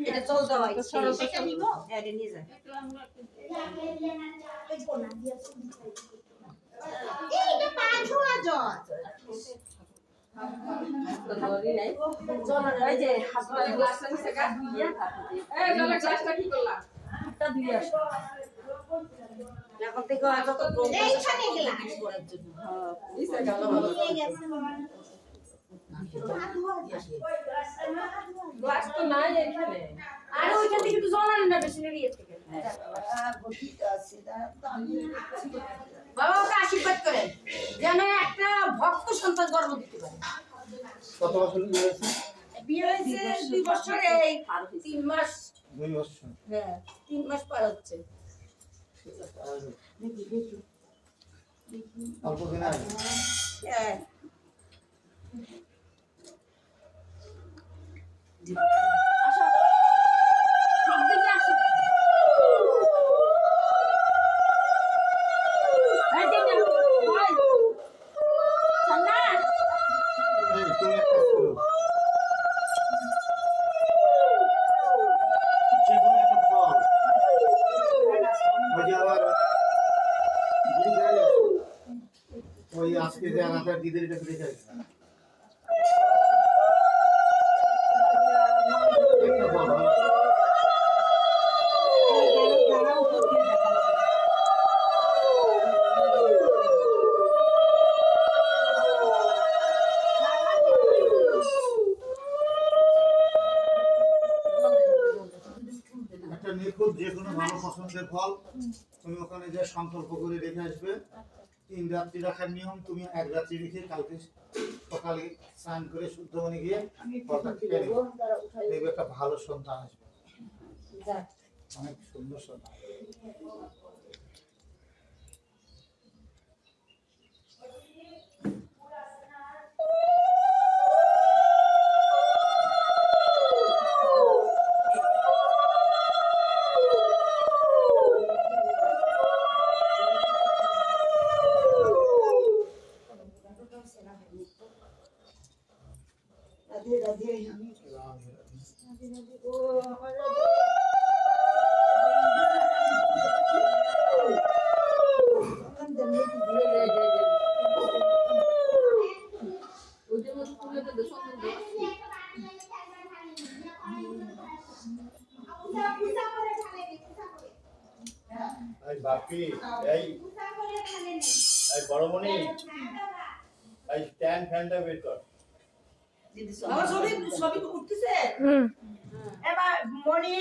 এটা চল দাও এটা নিব এটা নিয়ে যা এইটা পাঁচ হওয়া জল তো ধরি নাই জল এই যে হাতটা গ্লাসটা নিচে গা ধুইয়া এই জলের গ্লাসটা কি করলা হাতটা ধুইয়া আসো এখন থেকে আজ তো এইখানে গেলা করার জন্য হ্যাঁ নিচে গেল নিয়ে গেছে গ্লাস তো নাই এখানে আর ওইখান থেকে তো জল আনেন না বেসিনারি থেকে বাবা ওকে আশীর্বাদ করেন যেন একটা ভক্ত সন্তান জন্ম দিতে পারে কত বছর বিয়ে হয়েছে 2 বছর এই 3 মাস 2 বছর হ্যাঁ 3 মাস পার হচ্ছে অল্প দিন আগে হ্যাঁ আসো একদিকে আসো এই যে ভাই সামনে এই তুমি একটা করো যে কোনো একটা ফল ওই যে আবার দিদি গেলে ওই আজকে যে আমাদের দিদির কাছে রেখে একটা ফল একটা নিখুঁত যে কোনো ভালো পছন্দের ফল তুমি ওখানে যে সংকল্প করে রেখে আসবে 3 রাত্রি রাখার নিয়ম তুমি 1 রাত্রি রেখে কালকে সকালে স্নান করে শুদ্ধ মনে গিয়ে ফলটা খেয়ে নেবে দেখবে একটা ভালো সন্তান আসবে অনেক সুন্দর সন্তান রাধে রাধে ও আমার এই বাপি এই এই বড়মণি এই স্ট্যান্ড ফ্যানটা বের কর আমার ছবি উঠতেছে এবার মনি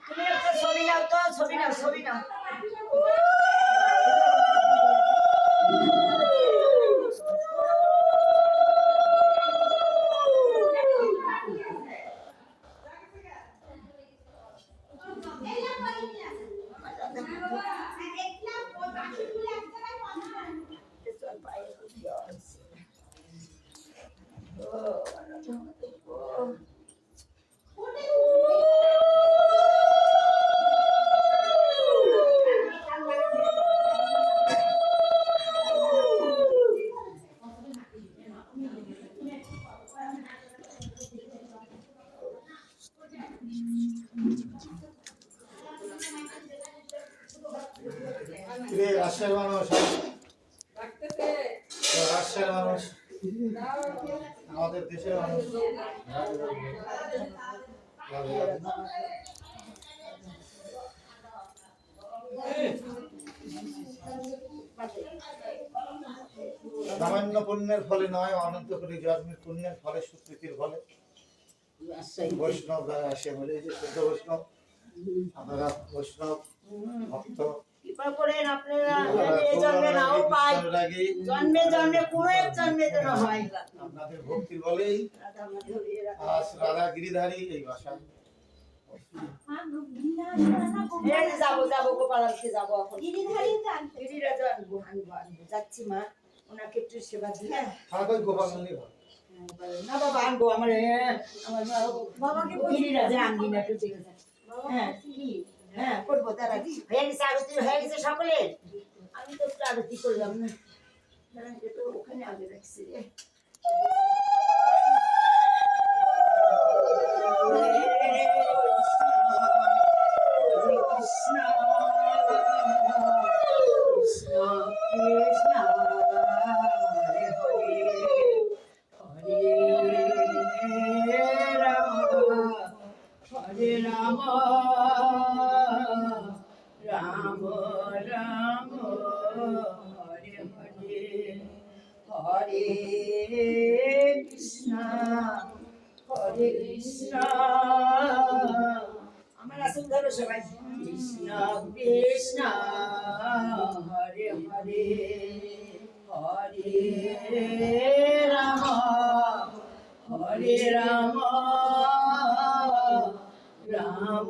তুমি একটা ছবি নাও তো ছবি নাও রে রাজশাহীর মানুষ রাজশাহীর মানুষ আমাদের দেশের মানুষ সামান্য পুণ্যের ফলে নয় অনন্ত কোটি জন্মের পুণ্যের ফলে সুকৃতির ফলে বৈষ্ণব আসে বলে যে শুদ্ধ বৈষ্ণব আপনারা বৈষ্ণব ভক্ত কৃপা করেন আপনারা এই জন্মে নাও পাই জন্মে কোনো এক জন্মে যেন হয় আপনাদের ভক্তির বলেই আজ রাধা গিরিধারী এই ভাষা যাবো গোপালকে যাবো এখন গিরিরাজ আনবো যাচ্ছি মা ওনাকে একটু সেবা দিয়ে থাকো গোপাল মন্দির না বাবা আনবো আমার বাবাকে গিরিরাজে আনবি না একটু ঠিক আছে হ্যাঁ কি হ্যাঁ করবো তারা হয়ে গেছে আরতি হয়ে গেছে সকলের আমি তো একটু আরতি করলাম না ওখানে আগে রাখছি রে হরে কৃষ্ণ আমার আসল ধরো সবাই কৃষ্ণ কৃষ্ণ হরে হরে হরে রাম হরে রাম রাম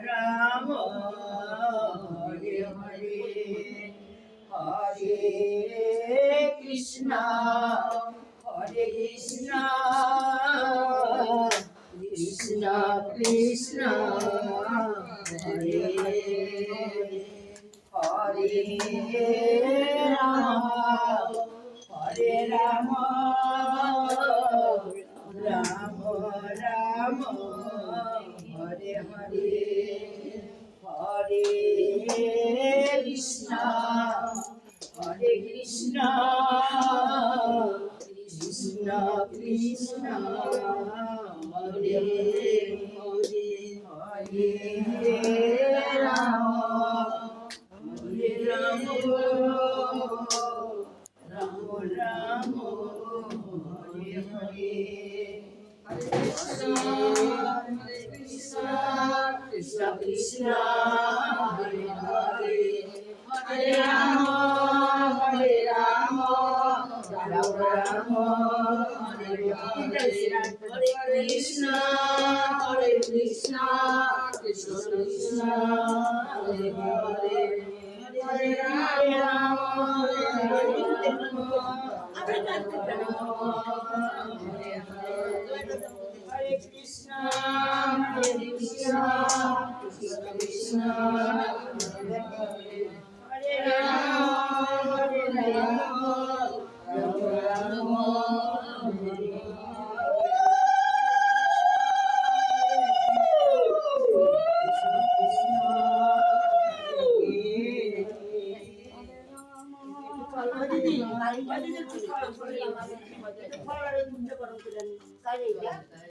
রাম হরে হরে হরে কৃষ্ণ কৃষ্ণ কৃষ্ণ হরে হরে রাম রাম রাম হরে হরে হরে কৃষ্ণ কৃষ্ণ কৃষ্ণ কৃষ্ণ হরে হরে হরে রাম রাম রাম রাম হরে হরে হরে কৃষ্ণ কৃষ্ণ কৃষ্ণ হরে হরে হরে রাম রাম রাম হরে হরে হরে কৃষ্ণ কৃষ্ণ কৃষ্ণ কৃষ্ণ হরে হরে হরে রাম হরে কৃষ্ণ কৃষ্ণ কৃষ্ণ কৃষ্ণ হরে রাম রাম রাম হরে দিদি